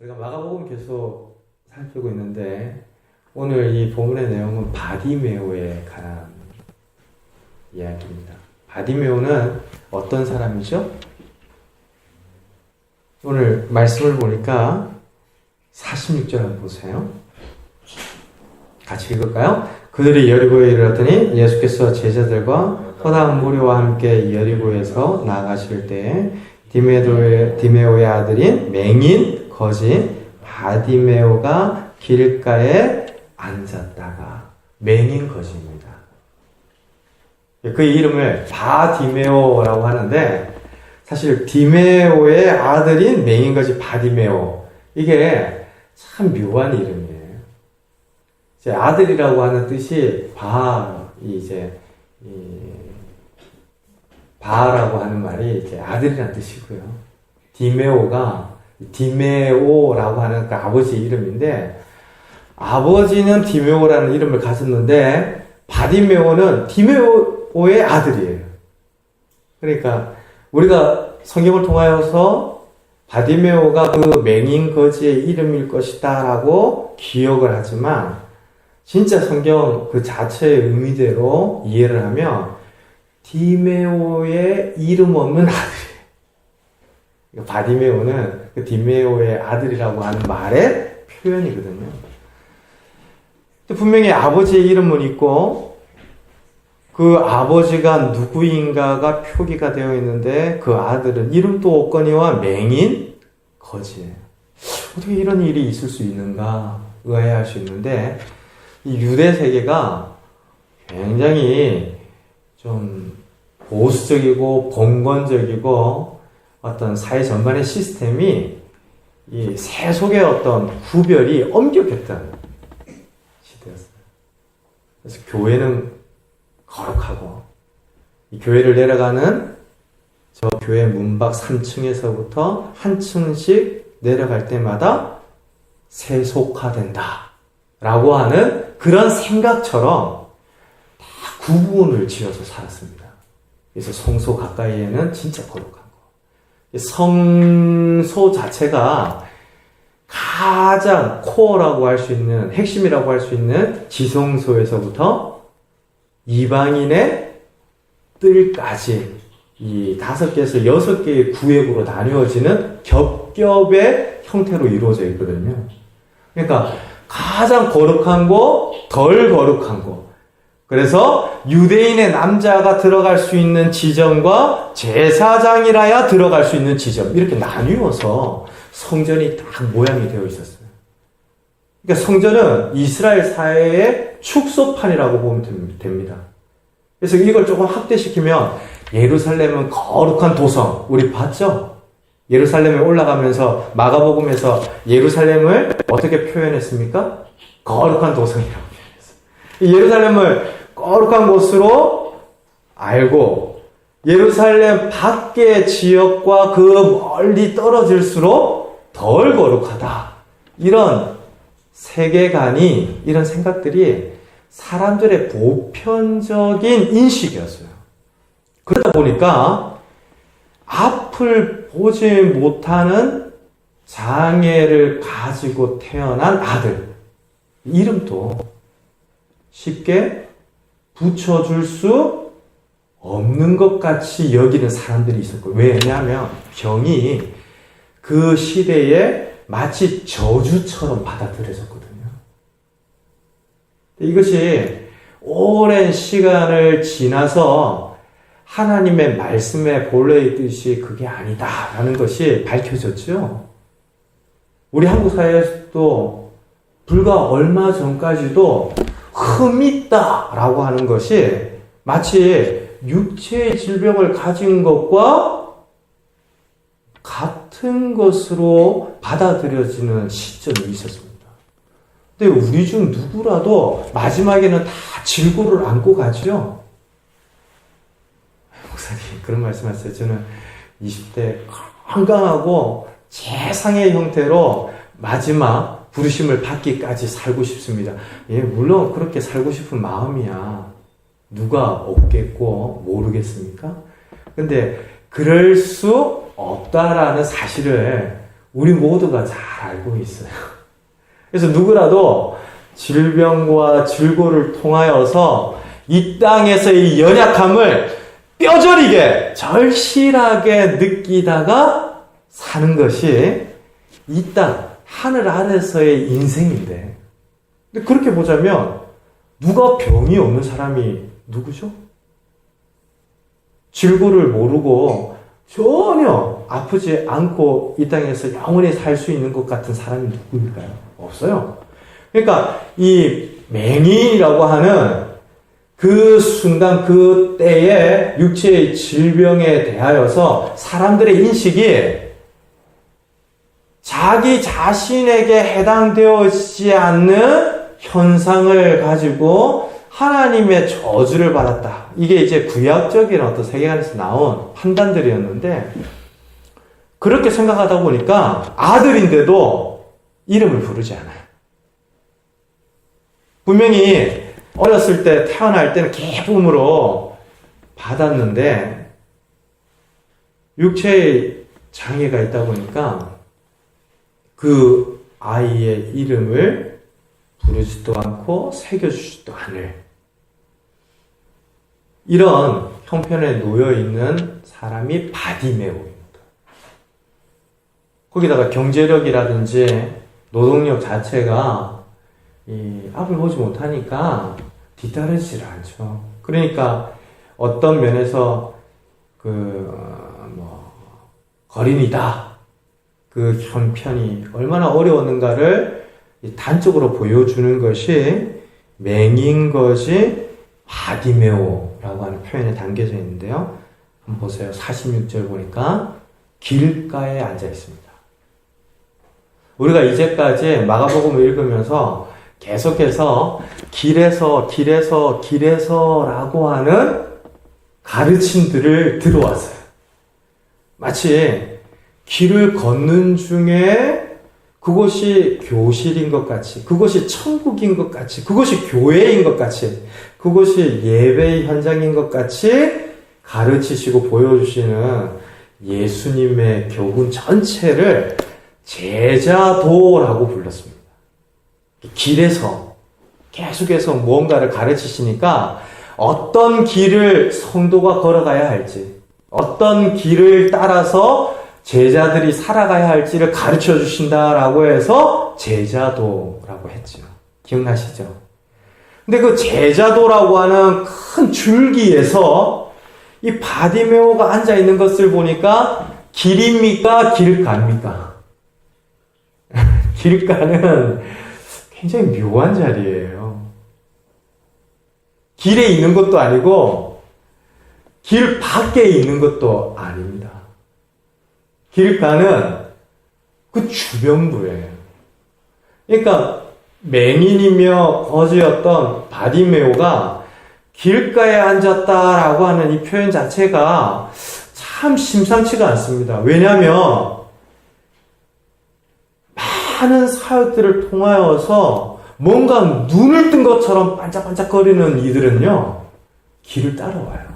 우리가 마가복음 계속 살피고 있는데 오늘 이 본문의 내용은 바디메오에 관한 이야기입니다. 바디메오는 어떤 사람이죠? 오늘 말씀을 보니까 46절 한번 보세요. 같이 읽을까요? 그들이 여리고에 이르렀더니 예수께서 제자들과 허다한 무리와 함께 여리고에서 나가실 때에 디메오의 아들인 맹인 거지 바디메오가 길가에 앉았다가 맹인 거지입니다. 그 이름을 바디메오라고 하는데 사실 디메오의 아들인 맹인 거지 바디메오, 이게 참 묘한 이름이에요. 이제 아들이라고 하는 뜻이 바라고 하는 말이 이제 아들이라는 뜻이고요. 디메오라고 하는 그 아버지 이름인데, 아버지는 디메오라는 이름을 가졌는데 바디메오는 디메오의 아들이에요. 그러니까 우리가 성경을 통하여서 바디메오가 그 맹인 거지의 이름일 것이다 라고 기억을 하지만, 진짜 성경 그 자체의 의미대로 이해를 하면 디메오의 이름 없는 아들이에요. 바디메오는 그 디메오의 아들이라고 하는 말의 표현이거든요. 분명히 아버지의 이름은 있고 그 아버지가 누구인가가 표기가 되어 있는데 그 아들은 이름도 없거니와 맹인 거지예요. 어떻게 이런 일이 있을 수 있는가 의아해할 수 있는데, 이 유대 세계가 굉장히 좀 보수적이고 봉건적이고 어떤 사회 전반의 시스템이 이 세속의 어떤 구별이 엄격했던 시대였어요. 그래서 교회는 거룩하고, 이 교회를 내려가는 저 교회 문밖 3층에서부터 한 층씩 내려갈 때마다 세속화된다 라고 하는 그런 생각처럼 다 구분을 지어서 살았습니다. 그래서 성소 가까이에는 진짜 거룩한 거, 성소 자체가 가장 코어라고 할 수 있는, 핵심이라고 할 수 있는 지성소에서부터 이방인의 뜰까지 이 5개에서 6개의 구획으로 나뉘어지는 겹겹의 형태로 이루어져 있거든요. 그러니까 가장 거룩한 거, 덜 거룩한 거. 그래서 유대인의 남자가 들어갈 수 있는 지점과 제사장이라야 들어갈 수 있는 지점, 이렇게 나뉘어서 성전이 딱 모양이 되어 있었어요. 그러니까 성전은 이스라엘 사회의 축소판이라고 보면 됩니다. 그래서 이걸 조금 확대시키면 예루살렘은 거룩한 도성, 우리 봤죠? 예루살렘에 올라가면서 마가복음에서 예루살렘을 어떻게 표현했습니까? 거룩한 도성이라고 표현했어요. 예루살렘을 거룩한 곳으로 알고, 예루살렘 밖의 지역과 그 멀리 떨어질수록 덜 거룩하다, 이런 세계관이, 이런 생각들이 사람들의 보편적인 인식이었어요. 그러다 보니까 앞을 보지 못하는 장애를 가지고 태어난 아들, 이름도 쉽게 붙여줄 수 없는 것 같이 여기는 사람들이 있었고, 왜냐하면 병이 그 시대에 마치 저주처럼 받아들여졌거든요. 이것이 오랜 시간을 지나서 하나님의 말씀의 본래의 뜻이 그게 아니다라는 것이 밝혀졌죠. 우리 한국 사회에서도 불과 얼마 전까지도 흠이 있다라고 하는 것이 마치 육체의 질병을 가진 것과 같은 것으로 받아들여지는 시점이 있었습니다. 근데 우리 중 누구라도 마지막에는 다 질고를 안고 가죠. 목사님 그런 말씀하셨어요. 저는 20대 건강하고 최상의 형태로 마지막 부르심을 받기까지 살고 싶습니다. 예, 물론 그렇게 살고 싶은 마음이야 누가 없겠고 모르겠습니까? 근데 그럴 수 없다라는 사실을 우리 모두가 잘 알고 있어요. 그래서 누구라도 질병과 질고를 통하여서 이 땅에서의 연약함을 뼈저리게 절실하게 느끼다가 사는 것이 이 땅 하늘 아래서의 인생인데, 근데 그렇게 보자면 누가 병이 없는 사람이 누구죠? 질고를 모르고 전혀 아프지 않고 이 땅에서 영원히 살 수 있는 것 같은 사람이 누구일까요? 없어요. 그러니까 이 맹인이라고 하는 그 순간 그 때의 육체의 질병에 대하여서 사람들의 인식이 자기 자신에게 해당되어지지 않는 현상을 가지고 하나님의 저주를 받았다. 이게 이제 구약적인 어떤 세계관에서 나온 판단들이었는데, 그렇게 생각하다 보니까 아들인데도 이름을 부르지 않아요. 분명히 어렸을 때 태어날 때는 기쁨으로 받았는데 육체의 장애가 있다 보니까 그 아이의 이름을 부르지도 않고 새겨주지도 않을 이런 형편에 놓여있는 사람이 바디메오입니다. 거기다가 경제력이라든지 노동력 자체가 이 앞을 보지 못하니까 뒤따르질 않죠. 그러니까 어떤 면에서 거린이다. 그 형편이 얼마나 어려웠는가를 단적으로 보여주는 것이 맹인 것이 바디메오라고 하는 표현에 담겨져 있는데요. 한번 보세요. 46절 보니까 길가에 앉아 있습니다. 우리가 이제까지 마가복음을 읽으면서 계속해서 길에서라고 하는 가르침들을 들어왔어요. 마치 길을 걷는 중에 그것이 교실인 것 같이, 그것이 천국인 것 같이, 그것이 교회인 것 같이, 그것이 예배의 현장인 것 같이 가르치시고 보여주시는 예수님의 교훈 전체를 제자도라고 불렀습니다. 길에서 계속해서 무언가를 가르치시니까 어떤 길을 성도가 걸어가야 할지, 어떤 길을 따라서 제자들이 살아가야 할지를 가르쳐 주신다라고 해서 제자도라고 했죠. 기억나시죠? 근데 그 제자도라고 하는 큰 줄기에서 이 바디메오가 앉아 있는 것을 보니까 길입니까? 길가입니까? 길가는 굉장히 묘한 자리예요. 길에 있는 것도 아니고 길 밖에 있는 것도 아닙니다. 길가는 그 주변부예요. 그러니까 맹인이며 거지였던 바디메오가 길가에 앉았다라고 하는 이 표현 자체가 참 심상치가 않습니다. 왜냐하면 많은 사역들을 통하여서 뭔가 눈을 뜬 것처럼 반짝반짝거리는 이들은요, 길을 따라와요.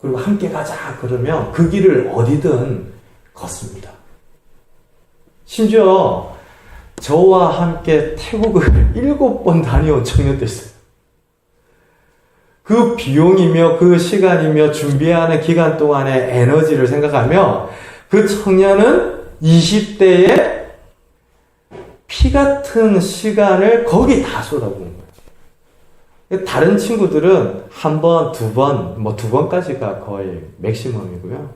그리고 함께 가자 그러면 그 길을 어디든 걷습니다. 심지어 저와 함께 태국을 7번 다녀온 청년도 있어요. 그 비용이며 그 시간이며 준비하는 기간 동안의 에너지를 생각하며 그 청년은 20대에 피 같은 시간을 거기 다 쏟아부은 거예요. 다른 친구들은 한 번, 두 번, 두 번까지가 거의 맥시멈이고요.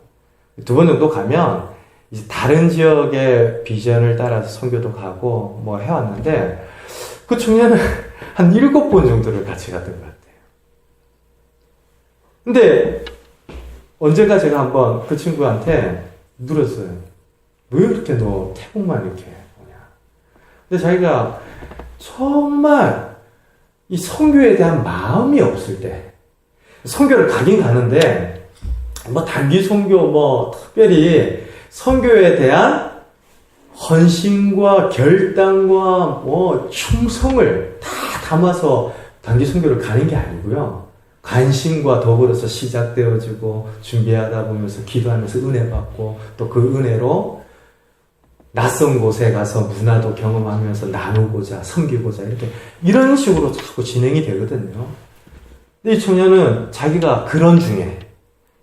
2번 정도 가면 이제 다른 지역의 비전을 따라서 선교도 가고 해왔는데 그 청년은 한 7번 정도를 같이 갔던 것 같아요. 근데 언젠가 제가 한번 그 친구한테 물었어요. 왜 이렇게 너 태국만 이렇게 보냐? 근데 자기가 정말 이 선교에 대한 마음이 없을 때, 선교를 가긴 가는데 단기 선교 특별히 선교에 대한 헌신과 결단과 충성을 다 담아서 단기 선교를 가는 게 아니고요. 관심과 더불어서 시작되어지고 준비하다 보면서 기도하면서 은혜 받고 또 그 은혜로 낯선 곳에 가서 문화도 경험하면서 나누고자, 섬기고자, 이런 식으로 자꾸 진행이 되거든요. 근데 이 청년은 자기가 그런 중에,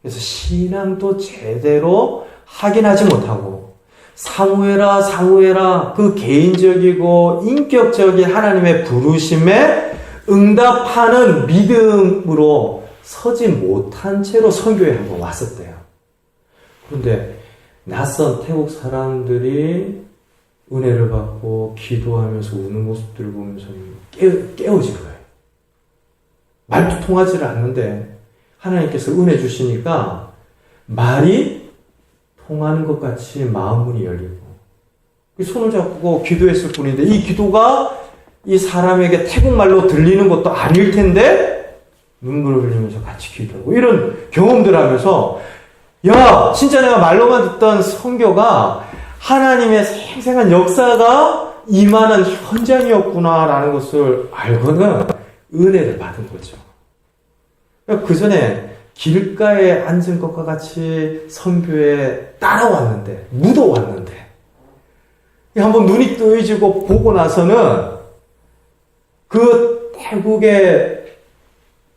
그래서 신앙도 제대로 확인하지 못하고, 사무해라, 그 개인적이고 인격적인 하나님의 부르심에 응답하는 믿음으로 서지 못한 채로 선교에 한번 왔었대요. 그런데 낯선 태국 사람들이 은혜를 받고 기도하면서 우는 모습들을 보면서 깨어진 거예요. 말도 통하지를 않는데 하나님께서 은혜 주시니까 말이 통하는 것 같이 마음문이 열리고 손을 잡고 기도했을 뿐인데 이 기도가 이 사람에게 태국말로 들리는 것도 아닐 텐데 눈물을 흘리면서 같이 기도하고 이런 경험들 하면서 야, 진짜 내가 말로만 듣던 선교가 하나님의 생생한 역사가 임하는 현장이었구나라는 것을 알고는 은혜를 받은 거죠. 그 전에 길가에 앉은 것과 같이 선교에 따라왔는데, 묻어왔는데, 한번 눈이 뜨이지고 보고 나서는 그 태국에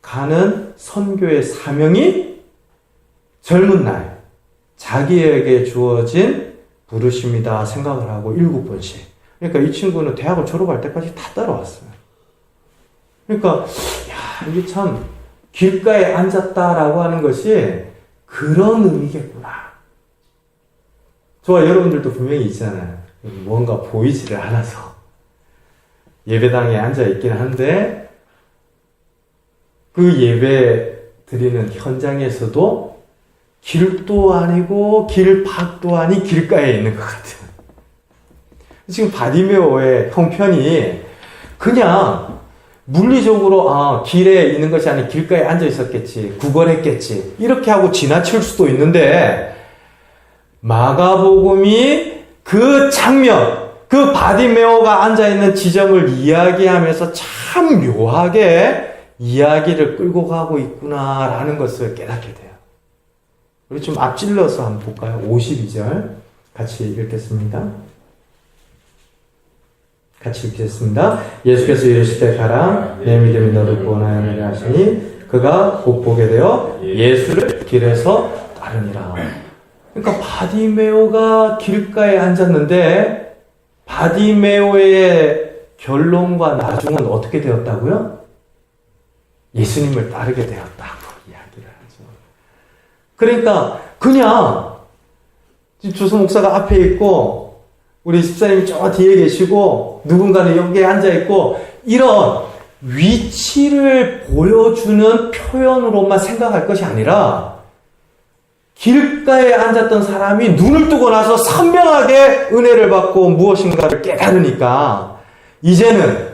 가는 선교의 사명이 젊은 날 자기에게 주어진 부르심이다 생각을 하고 7번씩. 그러니까 이 친구는 대학을 졸업할 때까지 다 따라왔어요. 그러니까 야, 이게 참 길가에 앉았다라고 하는 것이 그런 의미겠구나. 저와 여러분들도 분명히 있잖아요. 뭔가 보이지를 않아서 예배당에 앉아 있긴 한데 그 예배 드리는 현장에서도 길도 아니고 길밖도 아닌 길가에 있는 것 같아요. 지금 바디메오의 형편이 그냥 물리적으로 길에 있는 것이 아닌 길가에 앉아 있었겠지, 구걸했겠지 이렇게 하고 지나칠 수도 있는데 마가복음이 그 장면, 그 바디메오가 앉아있는 지점을 이야기하면서 참 묘하게 이야기를 끌고 가고 있구나라는 것을 깨닫게 돼요. 우리 좀 앞질러서 한번 볼까요? 52절 같이 읽겠습니다. 같이 읽겠습니다. 예수께서 이르시되 가라 내 믿음이 너를 구원하였느니 하시니 그가 곧 보게 되어 예수를 길에서 따르니라. 그러니까 바디메오가 길가에 앉았는데 바디메오의 결론과 나중은 어떻게 되었다고요? 예수님을 따르게 되었다고 이야기를 하죠. 그러니까 그냥 주수 목사가 앞에 있고 우리 집사님이 저 뒤에 계시고 누군가는 여기에 앉아있고 이런 위치를 보여주는 표현으로만 생각할 것이 아니라 길가에 앉았던 사람이 눈을 뜨고 나서 선명하게 은혜를 받고 무엇인가를 깨달으니까 이제는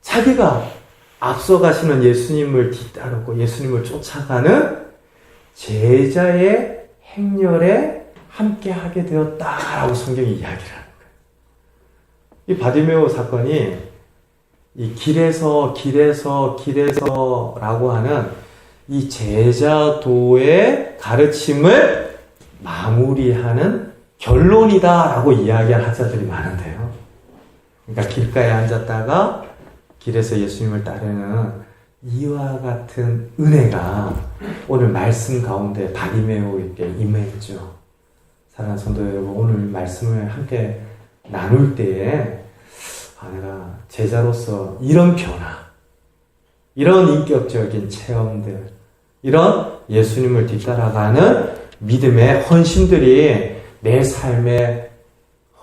자기가 앞서가시는 예수님을 뒤따르고 예수님을 쫓아가는 제자의 행렬에 함께 하게 되었다라고 성경이 이야기를 하는 거예요. 이 바디메오 사건이 이 길에서라고 하는 이 제자도의 가르침을 마무리하는 결론이다라고 이야기할 학자들이 많은데요. 그러니까 길가에 앉았다가 길에서 예수님을 따르는 이와 같은 은혜가 오늘 말씀 가운데 바디메오에게 임했죠. 사랑하는 성도 여러분, 오늘 말씀을 함께 나눌 때에 내가 제자로서 이런 변화, 이런 인격적인 체험들, 이런 예수님을 뒤따라가는 믿음의 헌신들이 내 삶에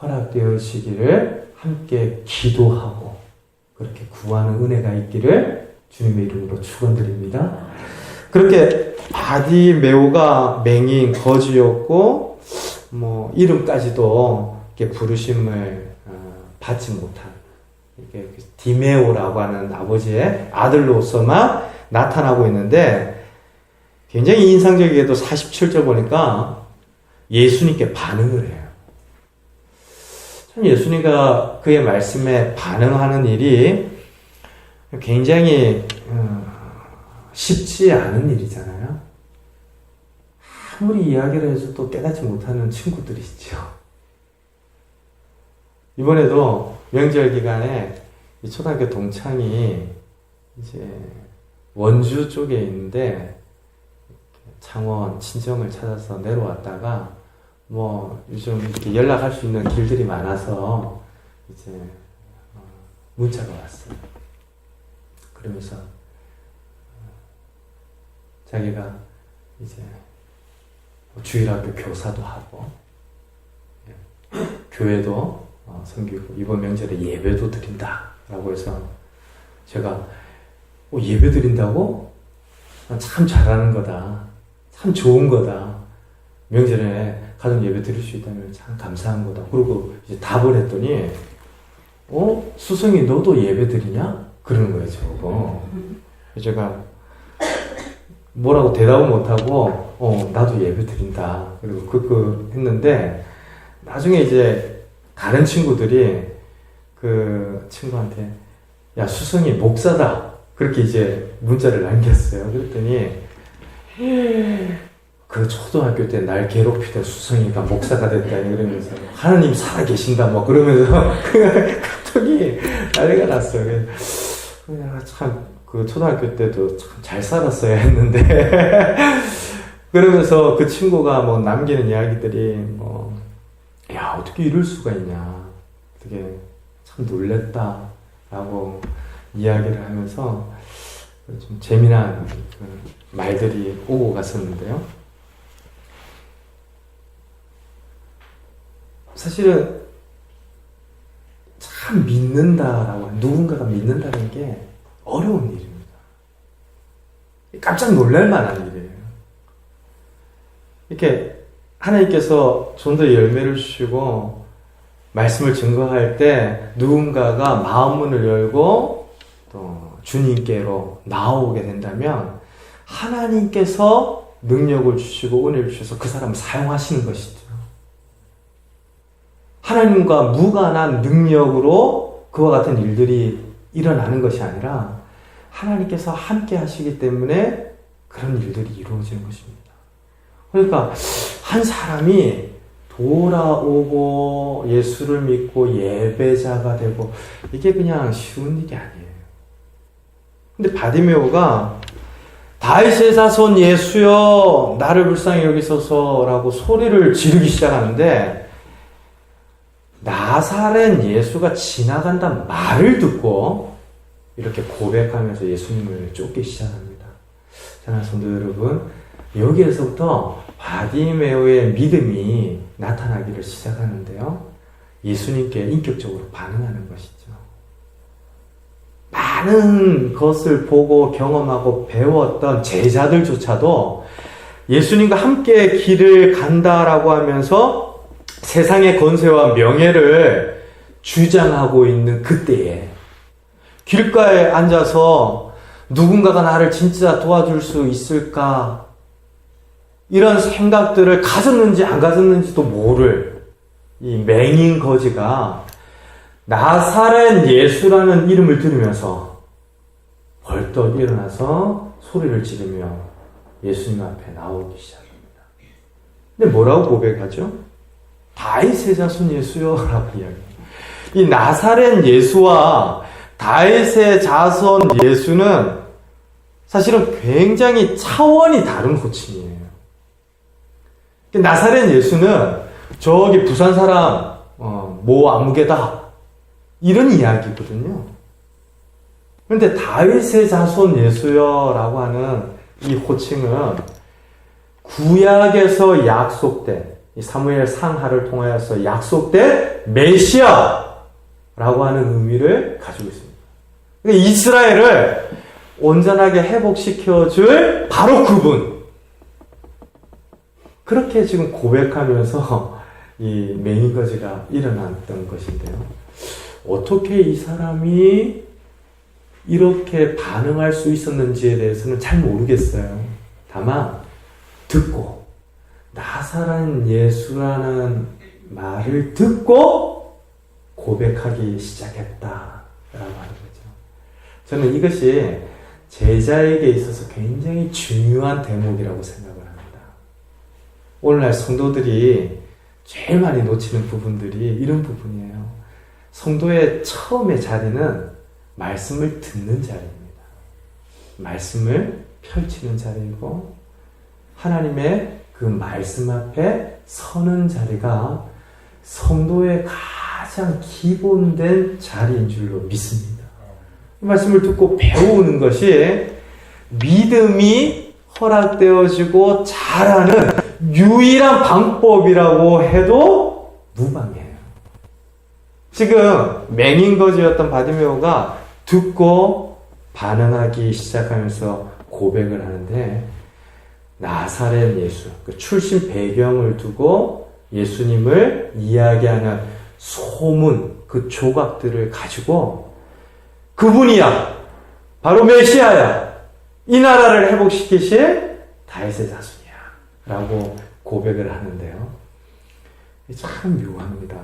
허락되어지기를 함께 기도하고 그렇게 구하는 은혜가 있기를 주님의 이름으로 축원드립니다. 그렇게 바디메오가 맹인 거지였고 이름까지도 이렇게 부르심을 받지 못한 디메오라고 하는 아버지의 아들로서만 나타나고 있는데 굉장히 인상적이게도 47절 보니까 예수님께 반응을 해요. 참 예수님과 그의 말씀에 반응하는 일이 굉장히 쉽지 않은 일이잖아요. 아무리 이야기를 해줘도 깨닫지 못하는 친구들이 있죠. 이번에도 명절 기간에 이 초등학교 동창이 이제 원주 쪽에 있는데 창원 친정을 찾아서 내려왔다가 뭐 요즘 이렇게 연락할 수 있는 길들이 많아서 이제 문자가 왔어요. 그러면서 자기가 이제 주일학교 교사도 하고 교회도 섬기고 이번 명절에 예배도 드린다 라고 해서 제가 예배 드린다고? 참 잘하는 거다. 참 좋은 거다. 명절에 가정 예배 드릴 수 있다면 참 감사한 거다. 그리고 이제 답을 했더니 수성이 너도 예배 드리냐? 그러는 거예요, 저거. 제가 뭐라고 대답을 못하고 나도 예배 드린다. 그리고 했는데 나중에 이제 다른 친구들이 그 친구한테 야, 수성이 목사다. 그렇게 이제 문자를 남겼어요. 그랬더니 그 초등학교 때 날 괴롭히던 수성이가 목사가 됐다 이러면서 하나님 살아계신다 뭐 그러면서 갑자기 난리가 났어요. 참 그 초등학교 때도 참 잘 살았어야 했는데 그러면서 그 친구가 뭐 남기는 이야기들이 뭐 야 어떻게 이럴 수가 있냐 되게 참 놀랬다 라고 이야기를 하면서 좀 재미난 말들이 오고 갔었는데요. 사실은 참 믿는다라고 누군가가 믿는다는 게 어려운 일입니다. 깜짝 놀랄 만한 일이에요. 이렇게 하나님께서 좀 더 열매를 주시고 말씀을 증거할 때 누군가가 마음문을 열고 또 주님께로 나오게 된다면 하나님께서 능력을 주시고 은혜를 주셔서 그 사람을 사용하시는 것이죠. 하나님과 무관한 능력으로 그와 같은 일들이 일어나는 것이 아니라 하나님께서 함께 하시기 때문에 그런 일들이 이루어지는 것입니다. 그러니까 한 사람이 돌아오고 예수를 믿고 예배자가 되고 이게 그냥 쉬운 일이 아니에요. 근데 바디메오가 다윗의 자손 예수여 나를 불쌍히 여기소서라고 소리를 지르기 시작하는데 나사렛 예수가 지나간다는 말을 듣고 이렇게 고백하면서 예수님을 쫓기 시작합니다. 사랑하는 성도 여러분, 여기에서부터 바디메오의 믿음이 나타나기를 시작하는데요. 예수님께 인격적으로 반응하는 것이죠. 많은 것을 보고 경험하고 배웠던 제자들조차도 예수님과 함께 길을 간다라고 하면서 세상의 권세와 명예를 주장하고 있는 그때에 길가에 앉아서 누군가가 나를 진짜 도와줄 수 있을까? 이런 생각들을 가졌는지 안 가졌는지도 모를 이 맹인 거지가 나사렛 예수라는 이름을 들으면서 벌떡 일어나서 소리를 지르며 예수님 앞에 나오기 시작합니다. 근데 뭐라고 고백하죠? 다윗의 자손 예수요 라고 이야기합니다. 이 나사렛 예수와 다윗의 자손 예수는 사실은 굉장히 차원이 다른 호칭이에요. 나사렛 예수는 저기 부산 사람 모 아무개다 이런 이야기거든요. 그런데 다윗의 자손 예수여라고 하는 이 호칭은 구약에서 약속된 이 사무엘 상하를 통하여서 약속된 메시아라고 하는 의미를 가지고 있습니다. 그러니까 이스라엘을 온전하게 회복시켜줄 바로 그분. 그렇게 지금 고백하면서 이 맹인거지가 일어났던 것인데요. 어떻게 이 사람이 이렇게 반응할 수 있었는지에 대해서는 잘 모르겠어요. 다만 듣고 나사렛 예수라는 말을 듣고 고백하기 시작했다라고 하는 거죠. 저는 이것이 제자에게 있어서 굉장히 중요한 대목이라고 생각을 합니다. 오늘날 성도들이 제일 많이 놓치는 부분들이 이런 부분이에요. 성도의 처음의 자리는 말씀을 듣는 자리입니다. 말씀을 펼치는 자리이고 하나님의 그 말씀 앞에 서는 자리가 성도의 가장 기본된 자리인 줄로 믿습니다. 이 말씀을 듣고 배우는 것이 믿음이 허락되어지고 자라는 유일한 방법이라고 해도 무방해요. 지금 맹인거지였던 바디메오가 듣고 반응하기 시작하면서 고백을 하는데 나사렛 예수, 그 출신 배경을 두고 예수님을 이야기하는 소문, 그 조각들을 가지고 그분이야, 바로 메시아야, 이 나라를 회복시키실 다윗의 자손이야 라고 고백을 하는데요. 참 묘합니다.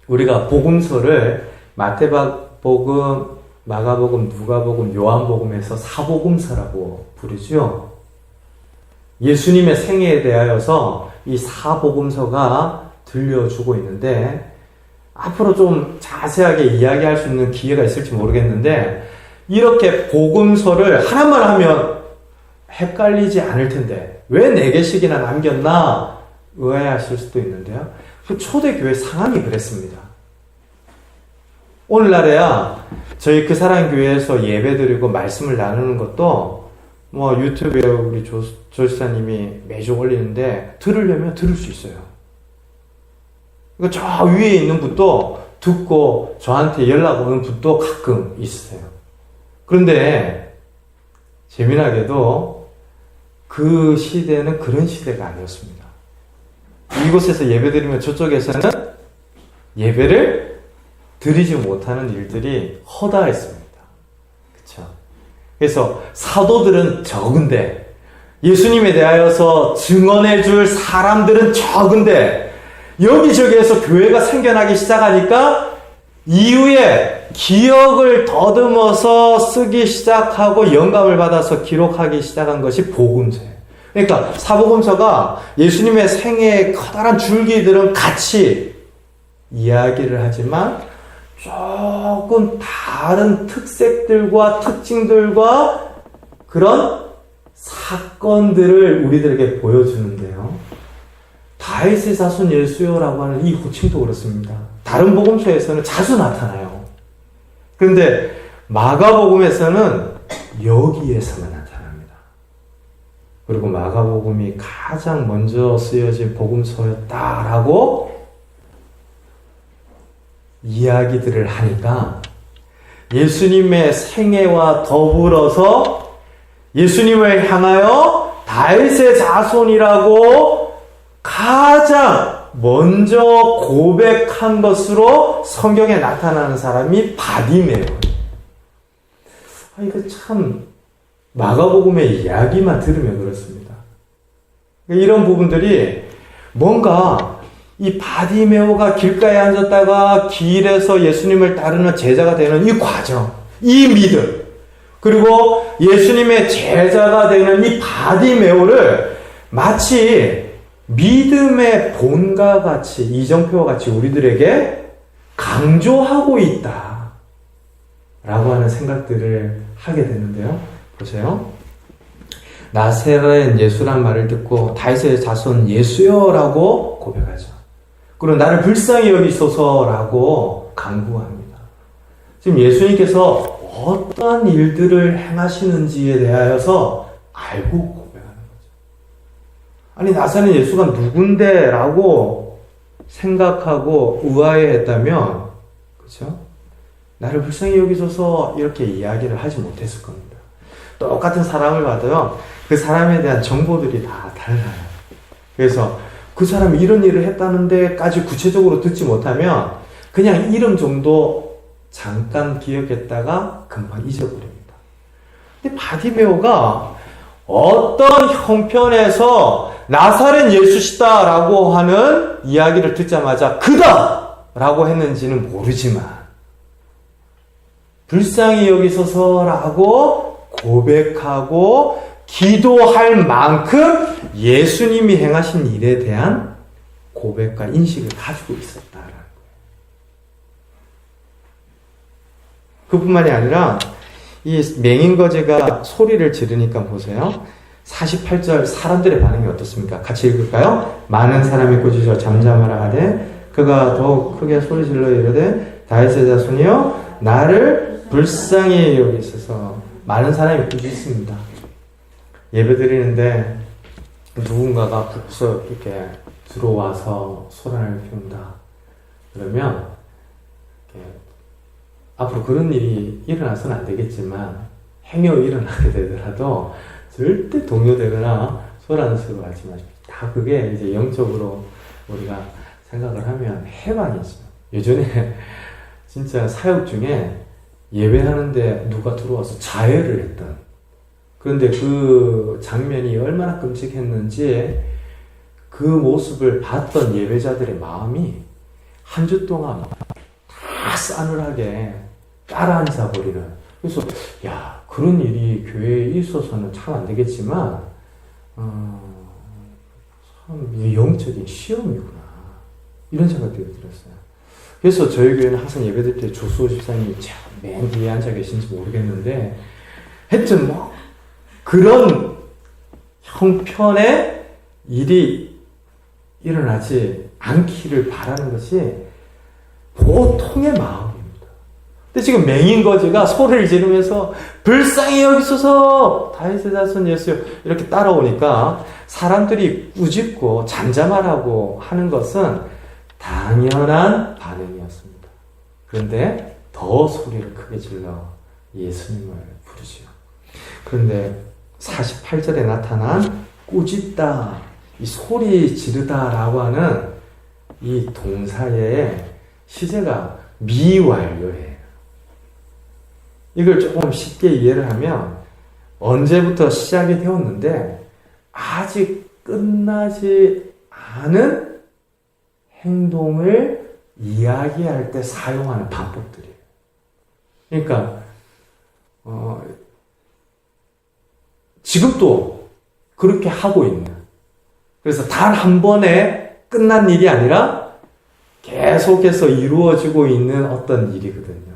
우리가 복음서를 마태복음, 마가복음, 누가복음, 요한복음에서 사복음서라고 부르죠. 예수님의 생애에 대하여서 이 사복음서가 들려주고 있는데 앞으로 좀 자세하게 이야기할 수 있는 기회가 있을지 모르겠는데 이렇게 복음서를 하나만 하면 헷갈리지 않을 텐데 왜 4개씩이나 남겼나 의아해하실 수도 있는데요. 초대교회 상황이 그랬습니다. 오늘날에야 저희 그 사랑 교회에서 예배드리고 말씀을 나누는 것도 뭐 유튜브에 우리 조시사님이 매주 올리는데 들으려면 들을 수 있어요. 저 위에 있는 분도 듣고 저한테 연락 오는 분도 가끔 있으세요. 그런데 재미나게도 그 시대는 그런 시대가 아니었습니다. 이곳에서 예배드리면 저쪽에서는 예배를 드리지 못하는 일들이 허다했습니다. 그렇죠? 그래서 사도들은 적은데 예수님에 대하여서 증언해 줄 사람들은 적은데 여기저기에서 교회가 생겨나기 시작하니까 이후에 기억을 더듬어서 쓰기 시작하고 영감을 받아서 기록하기 시작한 것이 복음서예요. 그러니까 사복음서가 예수님의 생애의 커다란 줄기들은 같이 이야기를 하지만 조금 다른 특색들과 특징들과 그런 사건들을 우리들에게 보여주는데요. 다윗의 자손 예수여라고 하는 이 호칭도 그렇습니다. 다른 복음서에서는 자주 나타나요. 그런데 마가복음에서는 여기에서만 나타납니다. 그리고 마가복음이 가장 먼저 쓰여진 복음서였다라고 이야기들을 하니까 예수님의 생애와 더불어서 예수님을 향하여 다윗의 자손이라고 가장 먼저 고백한 것으로 성경에 나타나는 사람이 바디메오예요. 이거 참 마가복음의 이야기만 들으면 그렇습니다. 이런 부분들이 뭔가 이 바디메오가 길가에 앉았다가 길에서 예수님을 따르는 제자가 되는 이 과정, 이 믿음, 그리고 예수님의 제자가 되는 이 바디메오를 마치 믿음의 본과 같이, 이정표와 같이 우리들에게 강조하고 있다 라고 하는 생각들을 하게 되는데요. 보세요. 나사렛 예수란 말을 듣고 다윗의 자손 예수여 라고 고백하죠. 그리고 나를 불쌍히 여기소서라고 간구합니다. 지금 예수님께서 어떠한 일들을 행하시는지에 대하여서 알고 고백하는 거죠. 아니 나사렛 예수가 누군데? 라고 생각하고 의아해했다면 그렇죠? 나를 불쌍히 여기소서 이렇게 이야기를 하지 못했을 겁니다. 똑같은 사람을 봐도요. 그 사람에 대한 정보들이 다 달라요. 그래서 그 사람이 이런 일을 했다는 데까지 구체적으로 듣지 못하면 그냥 이름 정도 잠깐 기억했다가 금방 잊어버립니다. 근데 바디메오가 어떤 형편에서 나사렛 예수시다라고 하는 이야기를 듣자마자 그다! 라고 했는지는 모르지만 불쌍히 여기소서라고 고백하고 기도할 만큼 예수님이 행하신 일에 대한 고백과 인식을 가지고 있었다라는 거예요. 그뿐만이 아니라 이 맹인거지가 소리를 지르니까 보세요. 48절 사람들의 반응이 어떻습니까? 같이 읽을까요? 많은 사람이 꾸짖어 잠잠하라 하되 그가 더욱 크게 소리질러 이르되 다윗의 자손이여 나를 불쌍히 여기소서. 많은 사람이 꾸짖습니다. 예배드리는데 누군가가 불쑥 이렇게 들어와서 소란을 피운다. 그러면 앞으로 그런 일이 일어나서는 안 되겠지만 행여 일어나게 되더라도 절대 동요되거나 소란스러워 하지 마십시오. 다 그게 이제 영적으로 우리가 생각을 하면 해방이죠. 예전에 진짜 사역 중에 예배하는데 누가 들어와서 자해를 했던, 그런데 그 장면이 얼마나 끔찍했는지 그 모습을 봤던 예배자들의 마음이 한 주 동안 다 싸늘하게 깔아앉아 버리는. 그래서 야, 그런 일이 교회에 있어서는 참 안 되겠지만 참 영적인 시험이구나, 이런 생각이 들었어요. 그래서 저희 교회는 항상 예배드릴 때 조수호 집사님이 맨 뒤에 앉아 계신지 모르겠는데 하여튼 뭐 그런 형편의 일이 일어나지 않기를 바라는 것이 보통의 마음입니다. 근데 지금 맹인거지가 소리를 지르면서 불쌍히 여기소서 다윗의 자손 예수여 이렇게 따라오니까 사람들이 꾸짖고 잠잠하라고 하는 것은 당연한 반응이었습니다. 그런데 더 소리를 크게 질러 예수님을 부르지요. 그런데 48절에 나타난 꾸짖다, 이 소리 지르다라고 하는 이 동사의 시제가 미완료예요. 이걸 조금 쉽게 이해를 하면 언제부터 시작이 되었는데 아직 끝나지 않은 행동을 이야기할 때 사용하는 방법들이에요. 그러니까 지금도 그렇게 하고 있는, 그래서 단 한 번에 끝난 일이 아니라 계속해서 이루어지고 있는 어떤 일이거든요.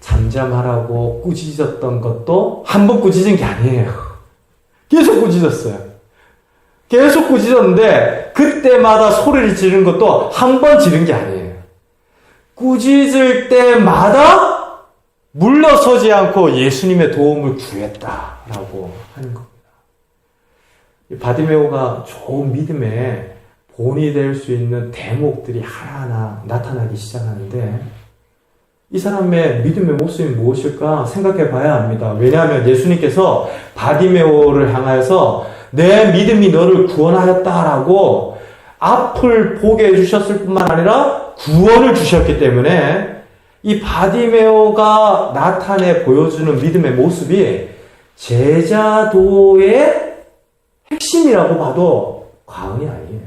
잠잠하라고 꾸짖었던 것도 한 번 꾸짖은 게 아니에요. 계속 꾸짖었어요. 계속 꾸짖었는데 그때마다 소리를 지르는 것도 한 번 지른 게 아니에요. 꾸짖을 때마다 물러서지 않고 예수님의 도움을 구했다라고 하는 겁니다. 바디메오가 좋은 믿음의 본이 될 수 있는 대목들이 하나하나 나타나기 시작하는데 이 사람의 믿음의 모습이 무엇일까 생각해 봐야 합니다. 왜냐하면 예수님께서 바디메오를 향하여서 내 믿음이 너를 구원하였다라고 앞을 보게 해주셨을 뿐만 아니라 구원을 주셨기 때문에 이 바디메오가 나타내 보여주는 믿음의 모습이 제자도의 핵심이라고 봐도 과언이 아니에요.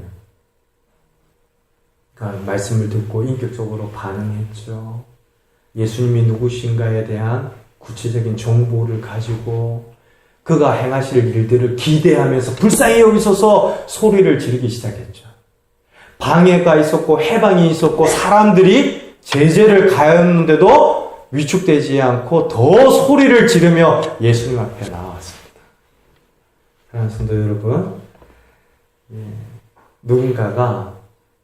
그러니까 말씀을 듣고 인격적으로 반응했죠. 예수님이 누구신가에 대한 구체적인 정보를 가지고 그가 행하실 일들을 기대하면서 불쌍히 여기소서 소리를 지르기 시작했죠. 방해가 있었고 해방이 있었고 사람들이 제재를 가했는데도 위축되지 않고 더 소리를 지르며 예수님 앞에 나왔습니다. 사랑하는 성도 여러분, 누군가가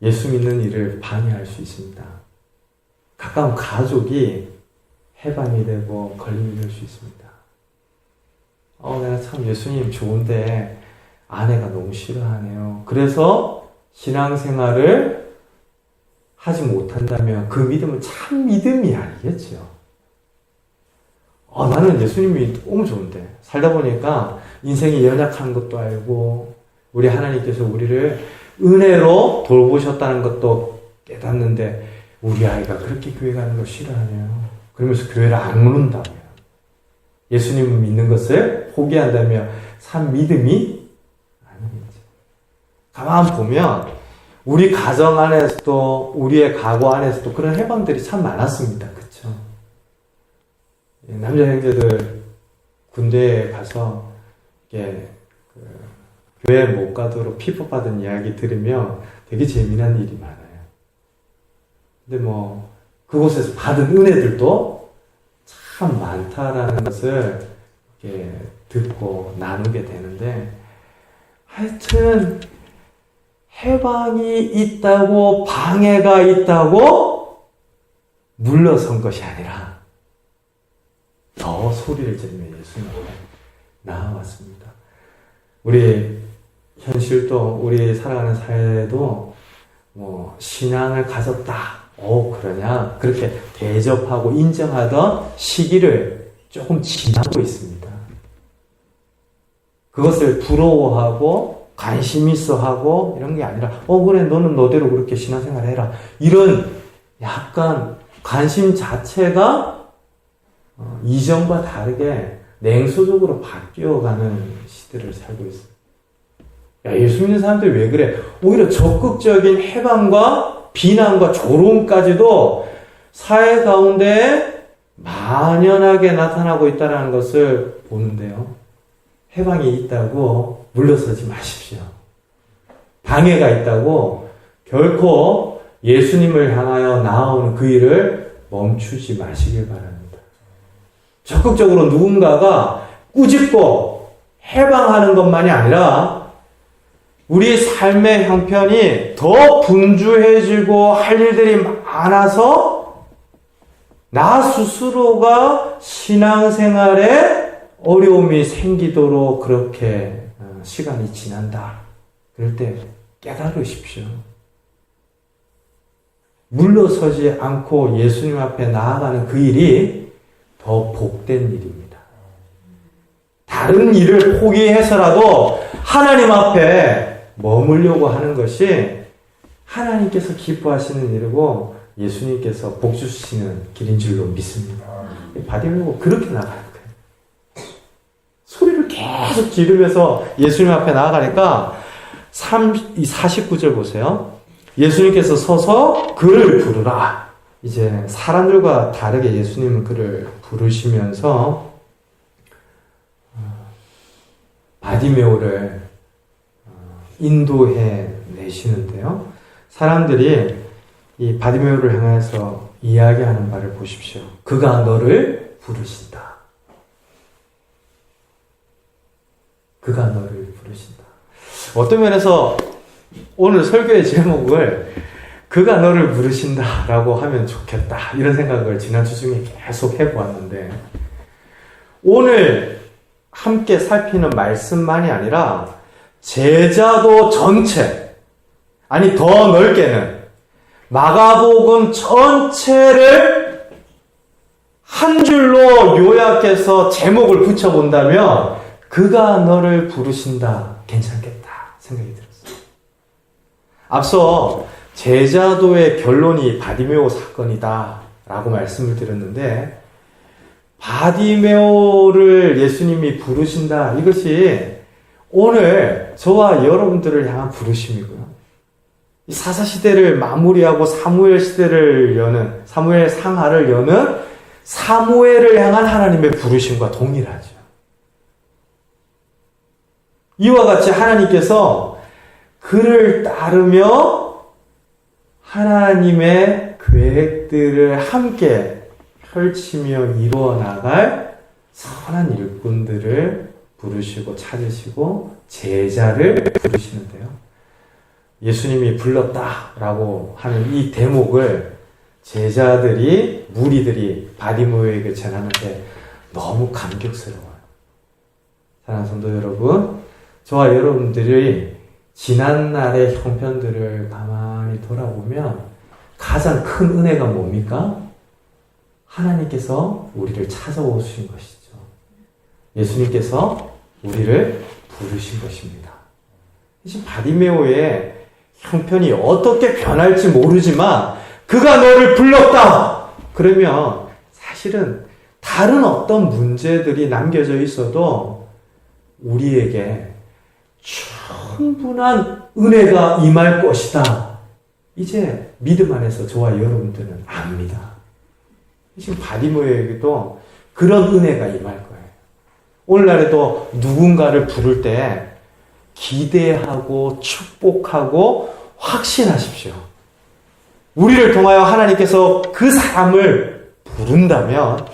예수 믿는 일을 방해할 수 있습니다. 가까운 가족이 해방이 되고 걸림이 될 수 있습니다. 내가 참 예수님 좋은데 아내가 너무 싫어하네요. 그래서 신앙생활을 하지 못한다면 그 믿음은 참 믿음이 아니겠죠. 나는 예수님이 너무 좋은데 살다 보니까 인생이 연약한 것도 알고 우리 하나님께서 우리를 은혜로 돌보셨다는 것도 깨닫는데 우리 아이가 그렇게 교회 가는 걸 싫어하네요. 그러면서 교회를 안 오는다면 예수님을 믿는 것을 포기한다면 참 믿음이 아니겠죠. 가만 보면 우리 가정 안에서도 우리의 가고 안에서도 그런 해방들이 참 많았습니다. 그렇죠? 남자 형제들 군대에 가서 이게 교회 못 가도록 핍박받은 이야기 들으면 되게 재미난 일이 많아요. 근데 그곳에서 받은 은혜들도 참 많다라는 것을 이렇게 듣고 나누게 되는데, 하여튼 해방이 있다고, 방해가 있다고 물러선 것이 아니라 더 소리를 지르며 예수님 앞에 나아왔습니다. 우리 현실도, 우리 살아가는 사회도 신앙을 가졌다, 그러냐, 그렇게 대접하고 인정하던 시기를 조금 지나고 있습니다. 그것을 부러워하고 관심 있어 하고 이런 게 아니라, 그래, 너는 너대로 그렇게 신앙생활 해라, 이런 약간 관심 자체가 이전과 다르게 냉소적으로 바뀌어가는 시대를 살고 있어요. 예수 믿는 사람들이 왜 그래? 오히려 적극적인 해방과 비난과 조롱까지도 사회 가운데 만연하게 나타나고 있다는 것을 보는데요. 해방이 있다고 물러서지 마십시오. 방해가 있다고 결코 예수님을 향하여 나아오는 그 일을 멈추지 마시길 바랍니다. 적극적으로 누군가가 꾸짖고 해방하는 것만이 아니라 우리 삶의 형편이 더 분주해지고 할 일들이 많아서 나 스스로가 신앙생활에 어려움이 생기도록 그렇게 시간이 지난다. 그럴 때 깨달으십시오. 물러서지 않고 예수님 앞에 나아가는 그 일이 더 복된 일입니다. 다른 일을 포기해서라도 하나님 앞에 머물려고 하는 것이 하나님께서 기뻐하시는 일이고 예수님께서 복 주시는 길인 줄로 믿습니다. 바디메오가 그렇게 나가는 거예요. 소리를 계속 지르면서 예수님 앞에 나아가니까 49절 보세요. 예수님께서 서서 그를 부르라. 이제 사람들과 다르게 예수님은 그를 부르시면서 바디메오를 인도해 내시는데요. 사람들이 이 바디메오를 향해서 이야기하는 바를 보십시오. 그가 너를 부르신다. 그가 너를 부르신다. 어떤 면에서 오늘 설교의 제목을 그가 너를 부르신다 라고 하면 좋겠다, 이런 생각을 지난주 중에 계속 해보았는데, 오늘 함께 살피는 말씀만이 아니라 제자도 전체, 아니 더 넓게는 마가복음 전체를 한 줄로 요약해서 제목을 붙여본다면 그가 너를 부르신다 괜찮겠다 생각이 들었어요. 앞서 제자도의 결론이 바디메오 사건이다 라고 말씀을 드렸는데, 바디메오를 예수님이 부르신다, 이것이 오늘 저와 여러분들을 향한 부르심이고요. 이 사사시대를 마무리하고 사무엘 시대를 여는, 사무엘 상하를 여는 사무엘을 향한 하나님의 부르심과 동일하죠. 이와 같이 하나님께서 그를 따르며 하나님의 계획들을 함께 펼치며 이루어 나갈 선한 일꾼들을 부르시고 찾으시고 제자를 부르시는데요. 예수님이 불렀다라고 하는 이 대목을 제자들이, 무리들이 바디메오에게 전하는데 너무 감격스러워요. 사랑하는 성도 여러분, 저와 여러분들이 지난날의 형편들을 가만히 돌아보면 가장 큰 은혜가 뭡니까? 하나님께서 우리를 찾아오신 것이죠. 예수님께서 우리를 부르신 것입니다. 지금 바디메오의 형편이 어떻게 변할지 모르지만 그가 너를 불렀다! 그러면 사실은 다른 어떤 문제들이 남겨져 있어도 우리에게 충분한 은혜가 임할 것이다. 이제 믿음 안에서 저와 여러분들은 압니다. 지금 바디메오에게도 그런 은혜가 임할 거예요. 오늘날에도 누군가를 부를 때 기대하고 축복하고 확신하십시오. 우리를 통하여 하나님께서 그 사람을 부른다면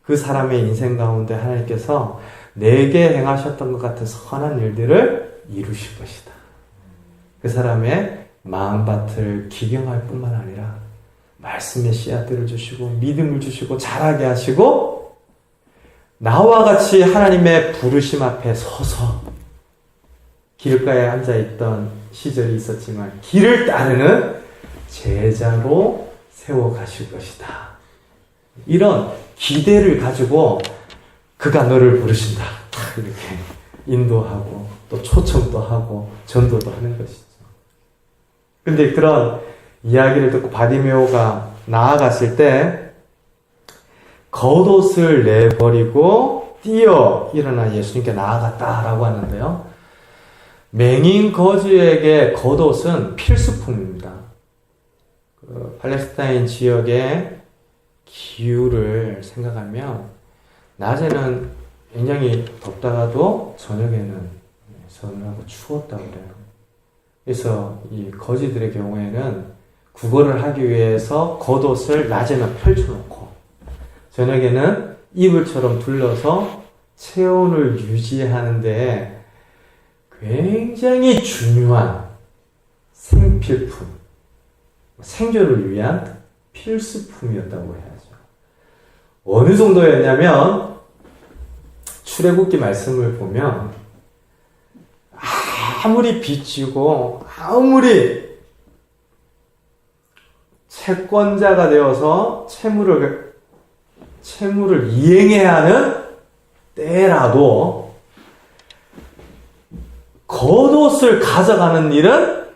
그 사람의 인생 가운데 하나님께서 내게 행하셨던 것 같은 선한 일들을 이루실 것이다. 그 사람의 마음밭을 기경할 뿐만 아니라 말씀의 씨앗들을 주시고 믿음을 주시고 자라게 하시고 나와 같이 하나님의 부르심 앞에 서서 길가에 앉아있던 시절이 있었지만 길을 따르는 제자로 세워가실 것이다. 이런 기대를 가지고 그가 너를 부르신다. 이렇게 인도하고 또 초청도 하고 전도도 하는 것이죠. 근데 그런 이야기를 듣고 바디메오가 나아갔을 때 겉옷을 내버리고 뛰어 일어나 예수님께 나아갔다라고 하는데요. 맹인 거지에게 겉옷은 필수품입니다. 팔레스타인 지역의 기후를 생각하면 낮에는 굉장히 덥다가도 저녁에는 서늘하고 추웠다고 그래요. 그래서 이 거지들의 경우에는 구걸을 하기 위해서 겉옷을 낮에는 펼쳐놓고 저녁에는 이불처럼 둘러서 체온을 유지하는 데 굉장히 중요한 생필품, 생존을 위한 필수품이었다고 해야죠. 어느 정도였냐면 출애굽기 말씀을 보면 아무리 빚지고 아무리 채권자가 되어서 채무를 이행해야 하는 때라도 겉옷을 가져가는 일은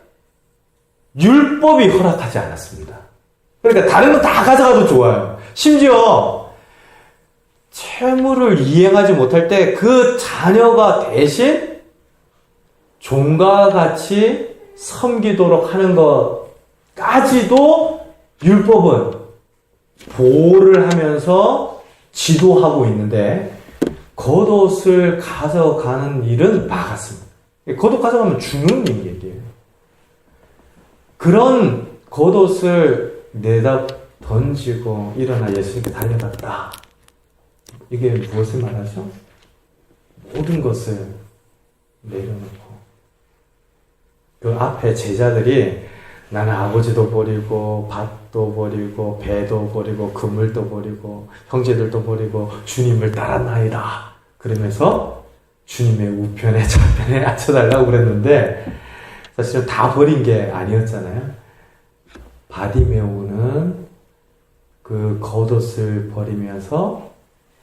율법이 허락하지 않았습니다. 그러니까 다른 거 다 가져가도 좋아요. 심지어 채무를 이행하지 못할 때 그 자녀가 대신 종과 같이 섬기도록 하는 것까지도 율법은 보호를 하면서 지도하고 있는데 겉옷을 가져가는 일은 막았습니다. 겉옷 가져가면 죽는 일이에요. 그런 겉옷을 내다 던지고 일어나 예수님께 달려갔다. 이게 무엇을 말하죠? 모든 것을 내려놓고 그 앞에 제자들이 나는 아버지도 버리고 밭도 버리고 배도 버리고 그물도 버리고 형제들도 버리고 주님을 따랐나이다. 그러면서 주님의 우편에 좌편에 앉혀달라고 그랬는데 사실은 다 버린 게 아니었잖아요. 바디메오는 그 겉옷을 버리면서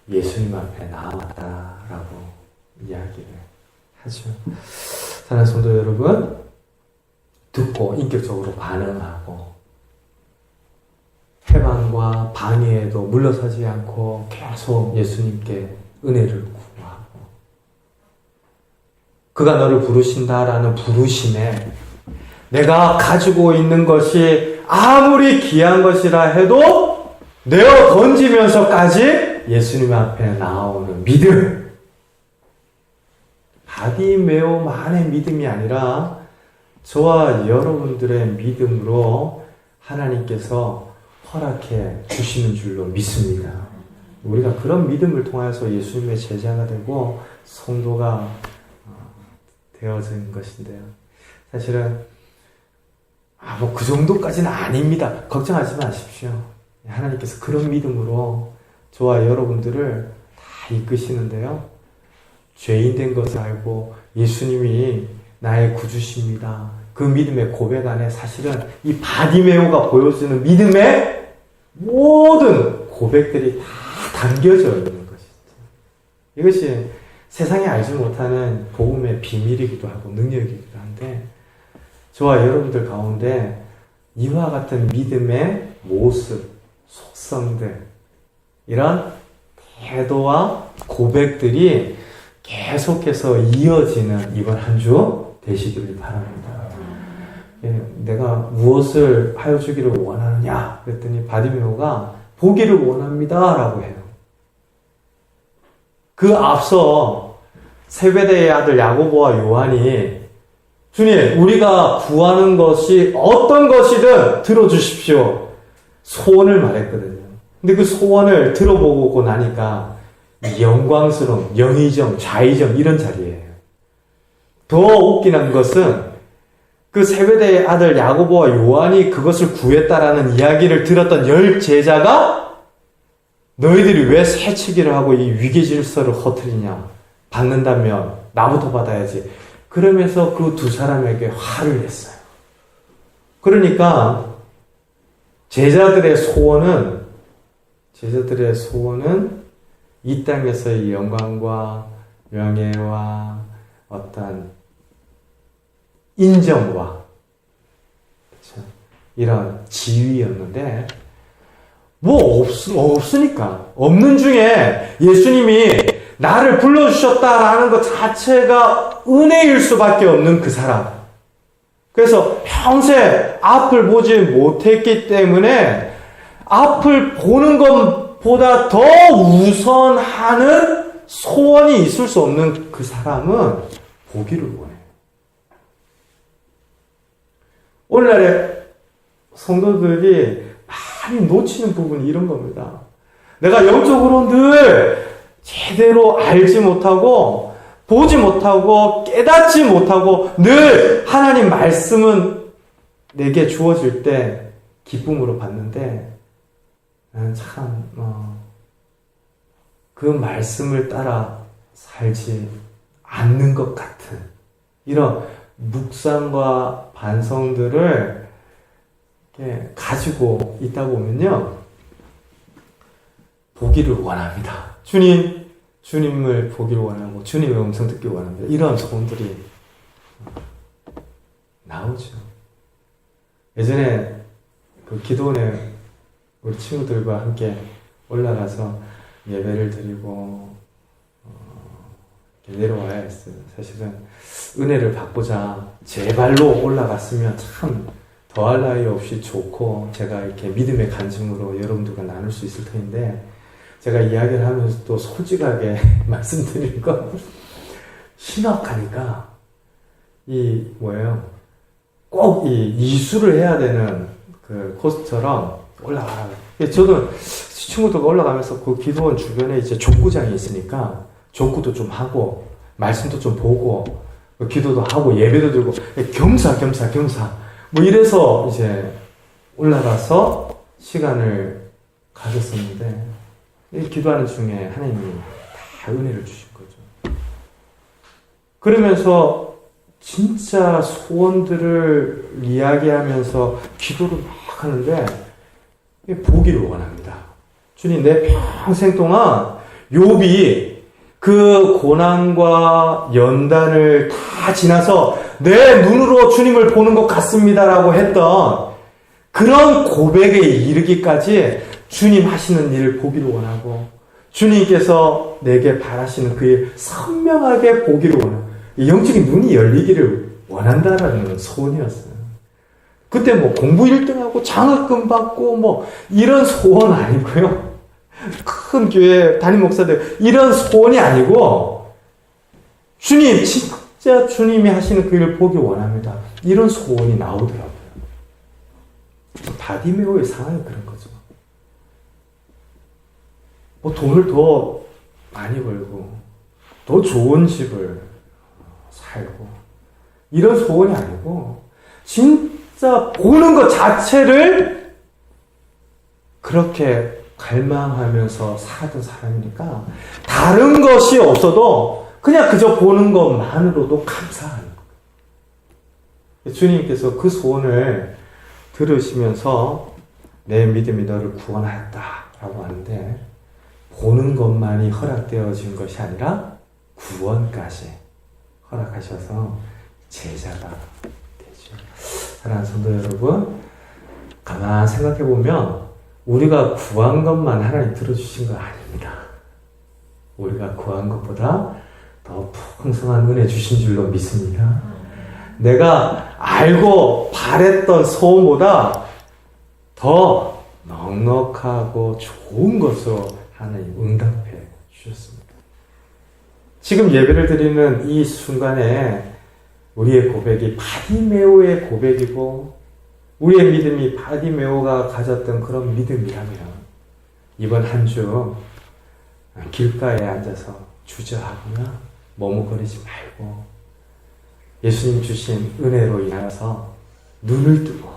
예수님 앞에 나왔다라고 이야기를 하죠. 사랑하는 성도 여러분, 듣고 인격적으로 반응하고 해방과 방해에도 물러서지 않고 계속 예수님께 은혜를 구하고 그가 너를 부르신다라는 부르심에 내가 가지고 있는 것이 아무리 귀한 것이라 해도 내어 던지면서까지 예수님 앞에 나오는 믿음. 바디메오만의 믿음이 아니라 저와 여러분들의 믿음으로 하나님께서 허락해 주시는 줄로 믿습니다. 우리가 그런 믿음을 통해서 예수님의 제자가 되고 성도가 되어진 것인데요. 사실은 그 정도까지는 아닙니다. 걱정하지 마십시오. 하나님께서 그런 믿음으로 저와 여러분들을 다 이끄시는데요. 죄인 된 것을 알고 예수님이 나의 구주십니다. 그 믿음의 고백 안에 사실은 이 바디메오가 보여주는 믿음의 모든 고백들이 다 담겨져 있는 것이죠. 이것이 세상에 알지 못하는 복음의 비밀이기도 하고 능력이기도 한데 저와 여러분들 가운데 이와 같은 믿음의 모습, 속성들 이런 태도와 고백들이 계속해서 이어지는 이번 한 주 되시기를 바랍니다. 내가 무엇을 하여 주기를 원하느냐 그랬더니 바디메오가 보기를 원합니다 라고 해요. 그 앞서 세베대의 아들 야고보와 요한이 주님 우리가 구하는 것이 어떤 것이든 들어주십시오 소원을 말했거든요. 근데 그 소원을 들어보고 나니까 영광스러운 영의정, 좌의정 이런 자리예요. 더 웃기는 것은 그 세베대의 아들 야고보와 요한이 그것을 구했다라는 이야기를 들었던 10 제자가 너희들이 왜 새치기를 하고 이 위계 질서를 허트리냐? 받는다면 나부터 받아야지. 그러면서 그 두 사람에게 화를 냈어요. 그러니까 제자들의 소원은 이 땅에서의 영광과 명예와 어떤 인정과 그렇죠? 이런 지위였는데 없으니까 없는 중에 예수님이 나를 불러주셨다라는 것 자체가 은혜일 수밖에 없는 그 사람. 그래서 평생 앞을 보지 못했기 때문에 앞을 보는 것보다 더 우선하는 소원이 있을 수 없는 그 사람은 보기를 원해요. 오늘날에 성도들이 많이 놓치는 부분이 이런 겁니다. 내가 영적으로 늘 제대로 알지 못하고 보지 못하고 깨닫지 못하고 늘 하나님 말씀은 내게 주어질 때 기쁨으로 받는데 나는 참 그 말씀을 따라 살지 않는 것 같은 이런 묵상과 반성들을 가지고 있다 보면요 보기를 원합니다. 주님을 보기를 원하고 주님의 음성 듣기를 원합니다. 이런 소원들이 나오죠. 예전에 그 기도원에 우리 친구들과 함께 올라가서 예배를 드리고 내려와야 했어요. 사실은 은혜를 받고자 제 발로 올라갔으면 참 더할 나위 없이 좋고 제가 이렇게 믿음의 간증으로 여러분들과 나눌 수 있을 텐데 제가 이야기를 하면서 또 솔직하게 말씀드린 건 신학하니까 꼭 이수를 해야 되는 그 코스처럼 올라가라. 저도 친구들과 올라가면서 그 기도원 주변에 이제 족구장이 있으니까 족구도 좀 하고 말씀도 좀 보고 기도도 하고 예배도 드리고 겸사 뭐 이래서 이제 올라가서 시간을 가졌었는데 기도하는 중에 하나님이 다 은혜를 주신 거죠. 그러면서 진짜 소원들을 이야기하면서 기도를 막 하는데 보기를 원합니다. 주님, 내 평생 동안 욥이 그 고난과 연단을 다 지나서 내 눈으로 주님을 보는 것 같습니다라고 했던 그런 고백에 이르기까지 주님 하시는 일을 보기를 원하고 주님께서 내게 바라시는 그 일 선명하게 보기를 원하고 영적인 눈이 열리기를 원한다라는 소원이었어요. 그때 뭐 공부 1등하고 장학금 받고 뭐 이런 소원 아니고요. 큰 교회 담임 목사들 이런 소원이 아니고 주님 진짜 주님이 하시는 그 일을 보기 원합니다. 이런 소원이 나오더라고요. 바디메오의 상황이 그런 거죠. 뭐 돈을 더 많이 벌고 더 좋은 집을 살고 이런 소원이 아니고 진짜 보는 것 자체를 그렇게 갈망하면서 살았던 사람이니까 다른 것이 없어도 그냥 그저 보는 것만으로도 감사하는 거예요. 주님께서 그 소원을 들으시면서 내 믿음이 너를 구원하였다라고 하는데 보는 것만이 허락되어진 것이 아니라 구원까지 허락하셔서 제자가 되죠. 사랑하는 성도 여러분, 가만 생각해 보면 우리가 구한 것만 하나님 들어주신 거 아닙니다. 우리가 구한 것보다 더 풍성한 은혜 주신 줄로 믿습니다. 내가 알고 바랬던 소원보다 더 넉넉하고 좋은 것으로 하나님 응답해 주셨습니다. 지금 예배를 드리는 이 순간에 우리의 고백이 바디메오의 고백이고 우리의 믿음이 바디메오가 가졌던 그런 믿음이라면 이번 한 주 길가에 앉아서 주저하거나 머뭇거리지 말고 예수님 주신 은혜로 인하여서 눈을 뜨고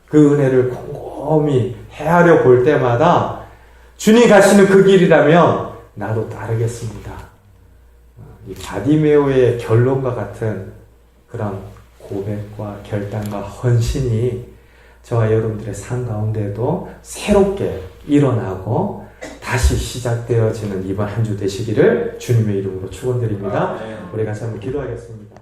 그 은혜를 곰곰이 헤아려 볼 때마다 주님 가시는 그 길이라면 나도 따르겠습니다. 이 바디메오의 결론과 같은 그런 고백과 결단과 헌신이 저와 여러분들의 삶 가운데도 새롭게 일어나고 다시 시작되어지는 이번 한 주 되시기를 주님의 이름으로 축원드립니다. 우리 같이 한번 기도하겠습니다.